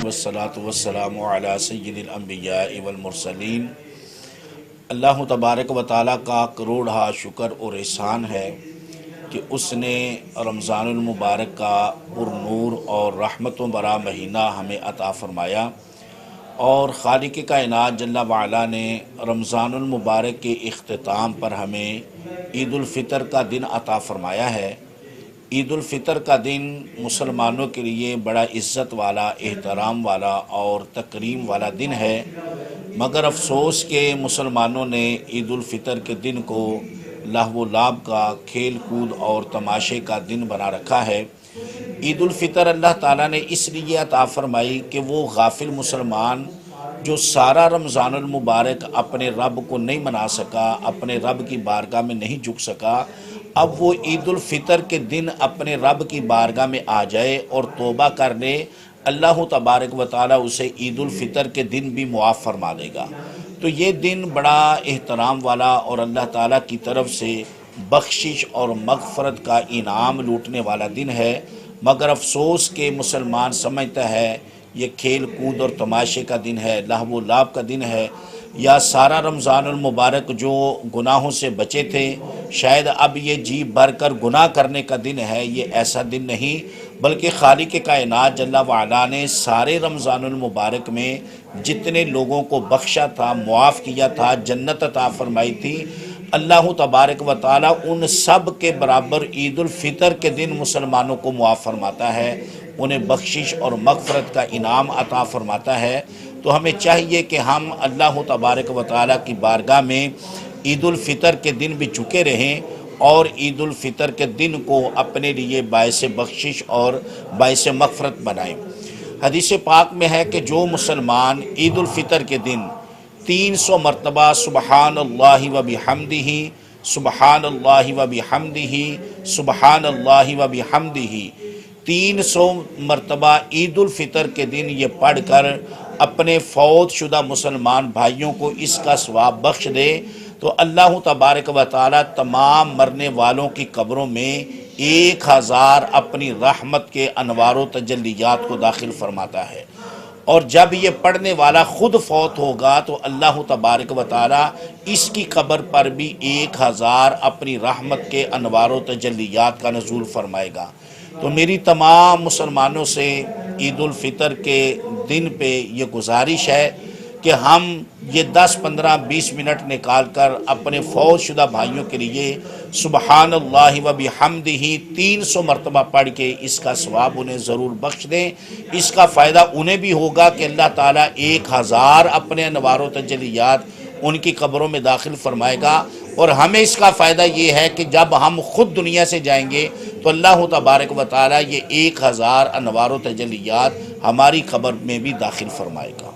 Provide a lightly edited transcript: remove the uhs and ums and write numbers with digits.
والصلاة والسلام علی سید الانبیاء والمرسلین۔ اللہ تبارک و تعالیٰ کا کروڑہا شکر اور احسان ہے کہ اس نے رمضان المبارک کا پر نور اور رحمت و برا مہینہ ہمیں عطا فرمایا، اور خالق کائنات جل وعلا نے رمضان المبارک کے اختتام پر ہمیں عید الفطر کا دن عطا فرمایا ہے۔ عید الفطر کا دن مسلمانوں کے لیے بڑا عزت والا، احترام والا اور تکریم والا دن ہے، مگر افسوس کہ مسلمانوں نے عید الفطر کے دن کو لہو و لعب کا، کھیل کود اور تماشے کا دن بنا رکھا ہے۔ عید الفطر اللہ تعالیٰ نے اس لیے عطا فرمائی کہ وہ غافل مسلمان جو سارا رمضان المبارک اپنے رب کو نہیں منا سکا، اپنے رب کی بارگاہ میں نہیں جھک سکا، اب وہ عید الفطر کے دن اپنے رب کی بارگاہ میں آ جائے اور توبہ کر لے، اللہ تبارک و تعالیٰ اسے عید الفطر کے دن بھی معاف فرما دے گا۔ تو یہ دن بڑا احترام والا اور اللہ تعالیٰ کی طرف سے بخشش اور مغفرت کا انعام لوٹنے والا دن ہے، مگر افسوس کہ مسلمان سمجھتا ہے یہ کھیل کود اور تماشے کا دن ہے، لہو و لعب کا دن ہے، یا سارا رمضان المبارک جو گناہوں سے بچے تھے شاید اب یہ جی بھر کر گناہ کرنے کا دن ہے۔ یہ ایسا دن نہیں، بلکہ خالق کائنات جل وعلا نے سارے رمضان المبارک میں جتنے لوگوں کو بخشا تھا، معاف کیا تھا، جنت عطا فرمائی تھی، اللہ تبارک و تعالیٰ ان سب کے برابر عید الفطر کے دن مسلمانوں کو معاف فرماتا ہے، انہیں بخشش اور مغفرت کا انعام عطا فرماتا ہے۔ تو ہمیں چاہیے کہ ہم اللہ تبارک و تعالیٰ کی بارگاہ میں عید الفطر کے دن بھی جھکے رہیں اور عید الفطر کے دن کو اپنے لیے باعث بخشش اور باعث مغفرت بنائیں۔ حدیث پاک میں ہے کہ جو مسلمان عید الفطر کے دن 300 مرتبہ سبحان اللہ و بحمدہ، سبحان اللہ و بحمدہ، سبحان اللہ و بحمدہ 300 مرتبہ عید الفطر کے دن یہ پڑھ کر اپنے فوت شدہ مسلمان بھائیوں کو اس کا ثواب بخش دے تو اللہ تبارک و تعالیٰ تمام مرنے والوں کی قبروں میں 1000 اپنی رحمت کے انوار و تجلیات کو داخل فرماتا ہے، اور جب یہ پڑھنے والا خود فوت ہوگا تو اللہ تبارک و تعالیٰ اس کی قبر پر بھی 1000 اپنی رحمت کے انوار و تجلیات کا نزول فرمائے گا۔ تو میری تمام مسلمانوں سے عید الفطر کے دن پہ یہ گزارش ہے کہ ہم یہ 10 15 20 منٹ نکال کر اپنے فوت شدہ بھائیوں کے لیے سبحان اللہ و بحمدہ 300 مرتبہ پڑھ کے اس کا ثواب انہیں ضرور بخش دیں۔ اس کا فائدہ انہیں بھی ہوگا کہ اللہ تعالیٰ 1000 اپنے انوار و تجلیات ان کی قبروں میں داخل فرمائے گا، اور ہمیں اس کا فائدہ یہ ہے کہ جب ہم خود دنیا سے جائیں گے تو اللہ تبارک و تعالیٰ یہ 1000 انوار و تجلیات ہماری قبر میں بھی داخل فرمائے گا۔